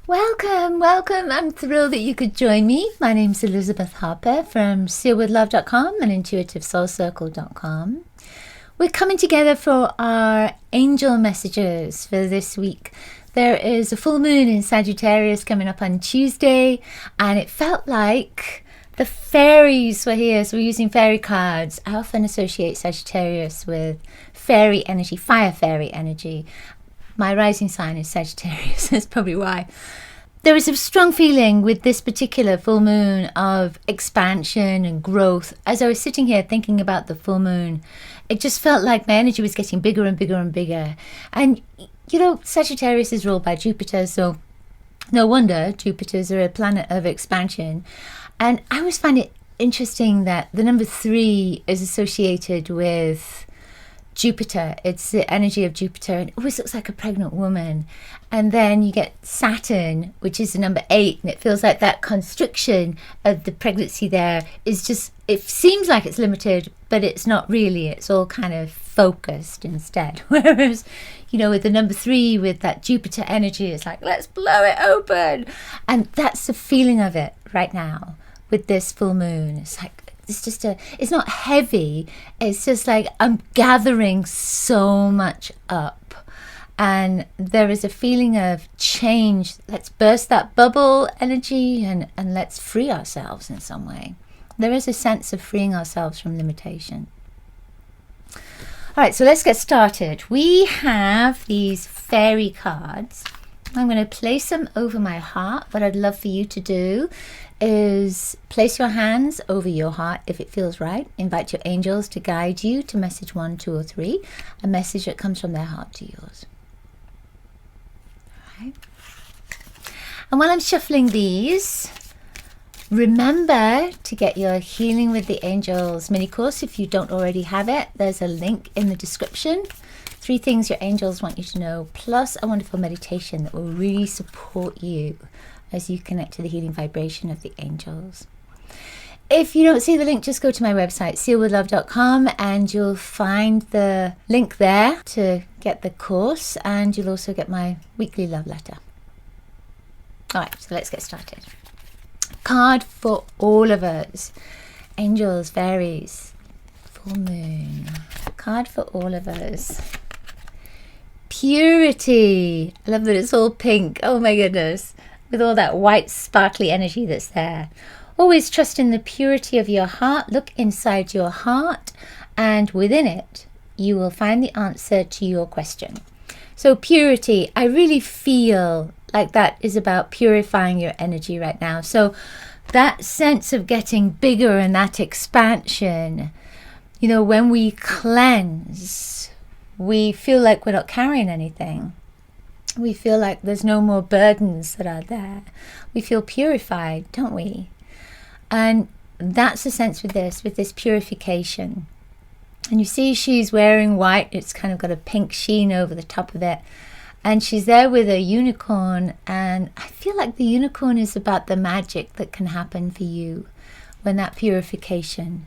Welcome, welcome. I'm thrilled that you could join me. My name's Elizabeth Harper from sealwithlove.com and intuitivesoulcircle.com. We're coming together for our angel messages for this week. There is a full moon in Sagittarius coming up on Tuesday, and it felt like the fairies were here. So we're using fairy cards. I often associate Sagittarius with fairy energy, fire fairy energy. My rising sign is Sagittarius, that's probably why. There is a strong feeling with this particular full moon of expansion and growth. As I was sitting here thinking about the full moon, it just felt like my energy was getting bigger and bigger and bigger. And, you know, Sagittarius is ruled by Jupiter, so no wonder Jupiters are a planet of expansion. And I always find it interesting that the number 3 is associated with Jupiter. It's the energy of Jupiter, and it always looks like a pregnant woman. And then you get Saturn, which is the number 8, and it feels like that constriction of the pregnancy there is just, it seems like it's limited, but it's not really. It's all kind of focused instead. Whereas, you know, with the number 3, with that Jupiter energy, it's like, let's blow it open. And that's the feeling of it right now with this full moon. It's like, it's not heavy. It's just like I'm gathering so much up. And there is a feeling of change. Let's burst that bubble energy and let's free ourselves in some way. There is a sense of freeing ourselves from limitation. All right, so let's get started. We have these fairy cards. I'm going to place them over my heart. What I'd love for you to do is place your hands over your heart if it feels right. Invite your angels to guide you to message 1, 2, or 3, a message that comes from their heart to yours. All right. And while I'm shuffling these, remember to get your Healing with the Angels mini course if you don't already have it. There's a link in the description. 3 things your angels want you to know, plus a wonderful meditation that will really support you as you connect to the healing vibration of the angels. If you don't see the link, just go to my website, sealwithlove.com, and you'll find the link there to get the course, and you'll also get my weekly love letter. All right, so let's get started. Card for all of us. Angels, fairies, full moon. Card for all of us. Purity. I love that it's all pink. Oh my goodness. With all that white sparkly energy that's there. Always trust in the purity of your heart. Look inside your heart, and within it you will find the answer to your question. So purity, I really feel like that is about purifying your energy right now. So that sense of getting bigger and that expansion, you know, when we cleanse, we feel like we're not carrying anything. We feel like there's no more burdens that are there. We feel purified, don't we? And that's the sense with this purification. And you see she's wearing white. It's kind of got a pink sheen over the top of it. And she's there with a unicorn. And I feel like the unicorn is about the magic that can happen for you when that purification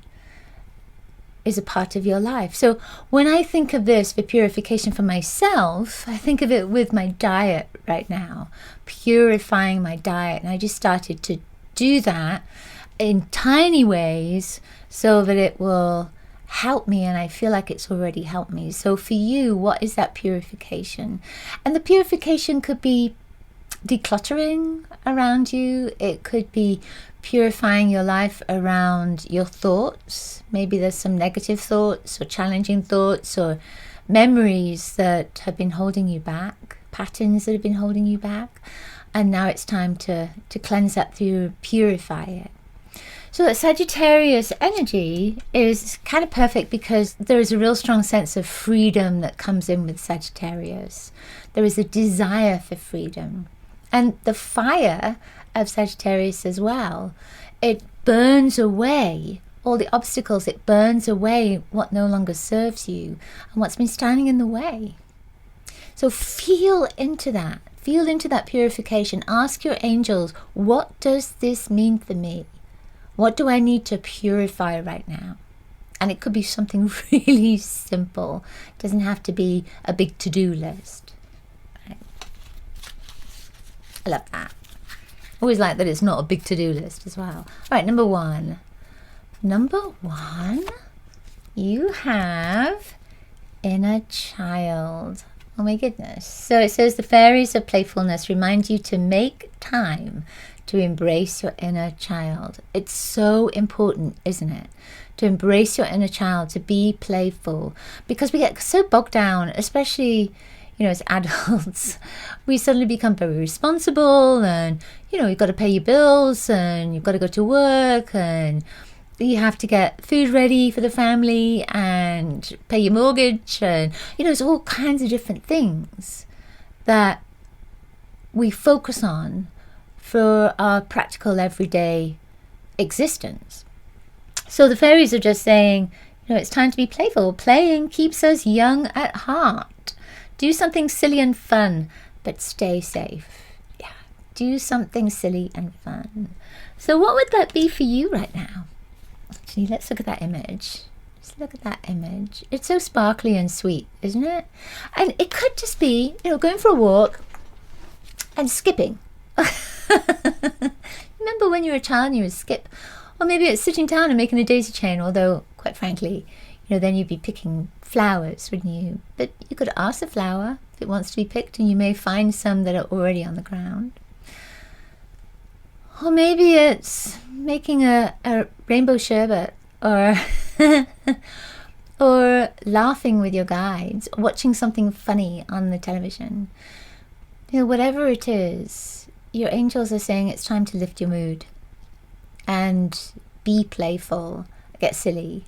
is a part of your life. So when I think of this for purification for myself, I think of it with my diet right now, purifying my diet. And I just started to do that in tiny ways so that it will help me, and I feel like it's already helped me. So for you, what is that purification? And the purification could be decluttering around you. It could be purifying your life around your thoughts. Maybe there's some negative thoughts or challenging thoughts or memories that have been holding you back, patterns that have been holding you back. And now it's time to cleanse that through, purify it. So that Sagittarius energy is kind of perfect because there is a real strong sense of freedom that comes in with Sagittarius. There is a desire for freedom. And the fire of Sagittarius as well, it burns away all the obstacles. It burns away what no longer serves you and what's been standing in the way. So feel into that. Feel into that purification. Ask your angels, what does this mean for me? What do I need to purify right now? And it could be something really simple. It doesn't have to be a big to-do list. Right? I love that. Always like that it's not a big to-do list as well. All right, number one. Number one, you have inner child. Oh my goodness. So it says the fairies of playfulness remind you to make time to embrace your inner child. It's so important, isn't it? To embrace your inner child, to be playful, because we get so bogged down, especially, you know, as adults. We suddenly become very responsible, and, you know, you've got to pay your bills, and you've got to go to work, and you have to get food ready for the family and pay your mortgage, and, you know, there's all kinds of different things that we focus on for our practical everyday existence. So the fairies are just saying, you know, it's time to be playful. Playing keeps us young at heart. Do something silly and fun, but stay safe. Yeah, do something silly and fun. So what would that be for you right now? Actually, let's look at that image. Let's look at that image. It's so sparkly and sweet, isn't it? And it could just be, you know, going for a walk and skipping. Remember when you were a child and you would skip? Or maybe it's sitting down and making a daisy chain, although, quite frankly, you know, then you'd be picking flowers, wouldn't you? But you could ask the flower if it wants to be picked, and you may find some that are already on the ground. Or maybe it's making a rainbow sherbet, or or laughing with your guides, watching something funny on the television. You know, whatever it is, your angels are saying it's time to lift your mood and be playful, get silly,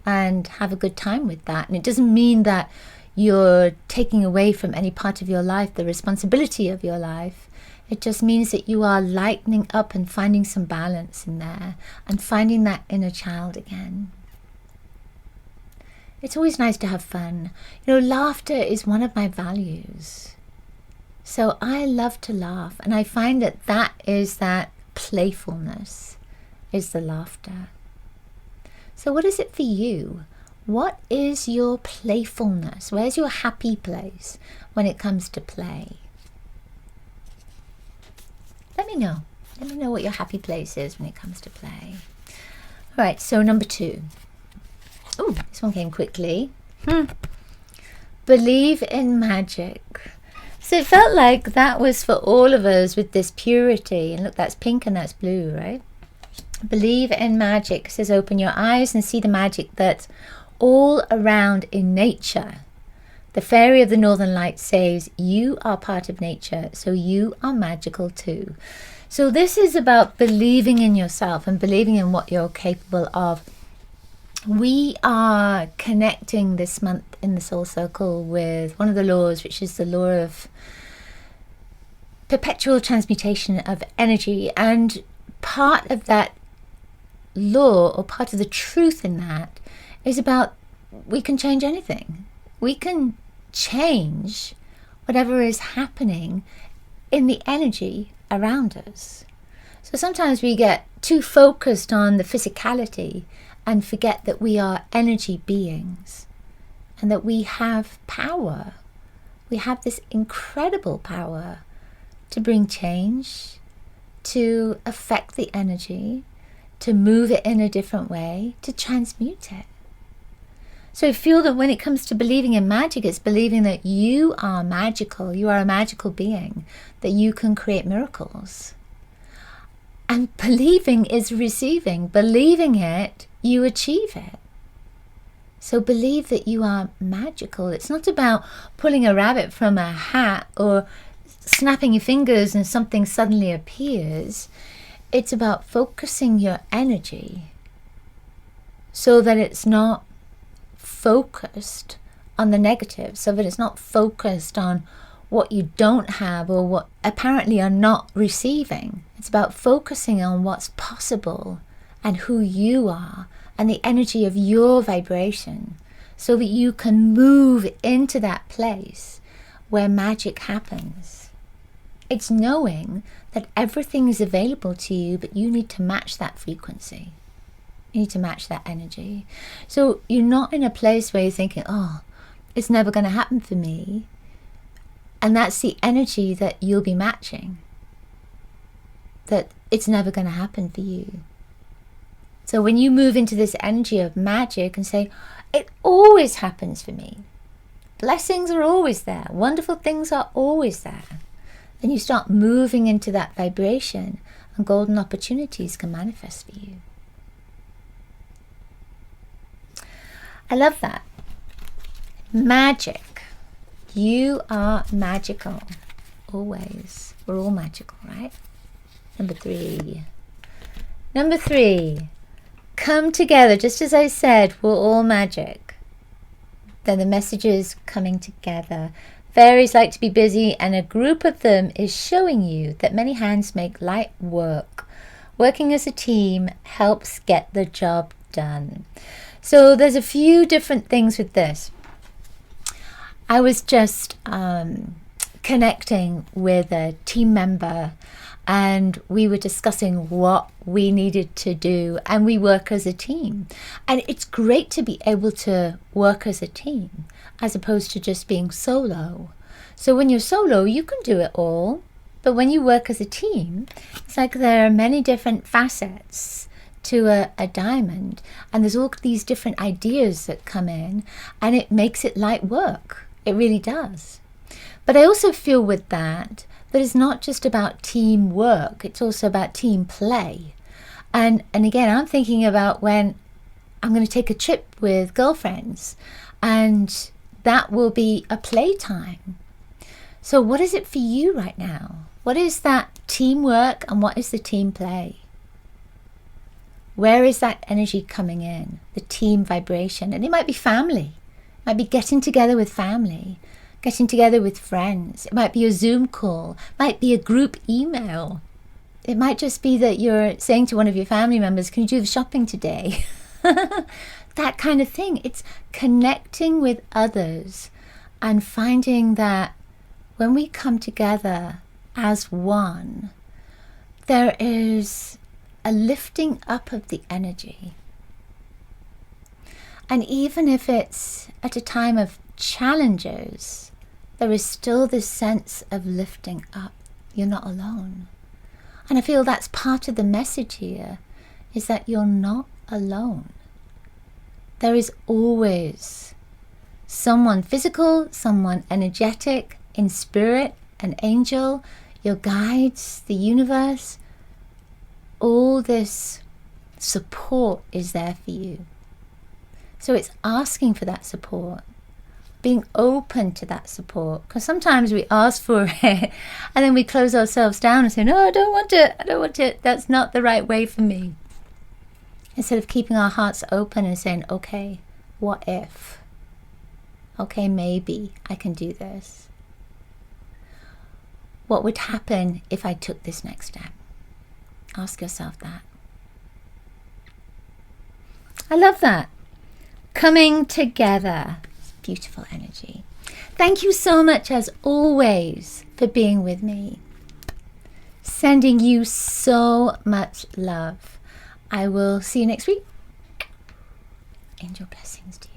and have a good time with that. And it doesn't mean that you're taking away from any part of your life the responsibility of your life. It just means that you are lightening up and finding some balance in there and finding that inner child again. It's always nice to have fun. You know, laughter is one of my values. So I love to laugh, and I find that that is that playfulness, is the laughter. So what is it for you? What is your playfulness? Where's your happy place when it comes to play? Let me know. Let me know what your happy place is when it comes to play. All right, so number two. Oh, this one came quickly. Believe in magic. So it felt like that was for all of us with this purity. And look, that's pink and that's blue, right? Believe in magic. It says open your eyes and see the magic that's all around in nature. The fairy of the northern light says you are part of nature, so you are magical too. So this is about believing in yourself and believing in what you're capable of. We are connecting this month in the soul circle with one of the laws, which is the law of perpetual transmutation of energy. And part of that law, or part of the truth in that, is about we can change anything. We can change whatever is happening in the energy around us. So sometimes we get too focused on the physicality and forget that we are energy beings and that we have power. We have this incredible power to bring change, to affect the energy, to move it in a different way, to transmute it. So I feel that when it comes to believing in magic, it's believing that you are magical, you are a magical being, that you can create miracles. And believing is receiving. Believing it, you achieve it. So believe that you are magical. It's not about pulling a rabbit from a hat or snapping your fingers and something suddenly appears. It's about focusing your energy so that it's not focused on the negative, so that it's not focused on what you don't have or what apparently are not receiving. It's about focusing on what's possible and who you are and the energy of your vibration, so that you can move into that place where magic happens. It's knowing that everything is available to you, but you need to match that frequency. You need to match that energy. So you're not in a place where you're thinking, oh, it's never going to happen for me. And that's the energy that you'll be matching. that it's never going to happen for you. So when you move into this energy of magic and say, it always happens for me, blessings are always there, wonderful things are always there, then you start moving into that vibration and golden opportunities can manifest for you. I love that. Magic. You are magical. Always. We're all magical, right? Number 3. Number 3. Come together. Just as I said, we're all magic. Then the message is coming together. Fairies like to be busy, and a group of them is showing you that many hands make light work. Working as a team helps get the job done. So there's a few different things with this. I was just connecting with a team member, and we were discussing what we needed to do, and we work as a team. And it's great to be able to work as a team as opposed to just being solo. So when you're solo, you can do it all. But when you work as a team, it's like there are many different facets to a diamond, and there's all these different ideas that come in, and it makes it light work. It really does. But I also feel with that it's not just about teamwork, it's also about team play. And again, I'm thinking about when I'm going to take a trip with girlfriends, and that will be a playtime. So what is it for you right now? What is that teamwork and what is the team play? Where is that energy coming in? The team vibration. And it might be family. It might be getting together with family, getting together with friends. It might be a Zoom call. It might be a group email. It might just be that you're saying to one of your family members, can you do the shopping today? That kind of thing. It's connecting with others and finding that when we come together as one, there is a lifting up of the energy. And even if it's at a time of challenges, there is still this sense of lifting up. You're not alone. And I feel that's part of the message here, is that you're not alone. There is always someone physical, someone energetic, in spirit, an angel, your guides, the universe. All this support is there for you. So it's asking for that support, being open to that support, because sometimes we ask for it and then we close ourselves down and say, no, I don't want it, that's not the right way for me. Instead of keeping our hearts open and saying, okay, what if? Okay, maybe I can do this. What would happen if I took this next step? Ask yourself that. I love that. Coming together. Beautiful energy. Thank you so much, as always, for being with me. Sending you so much love. I will see you next week. Angel blessings to you.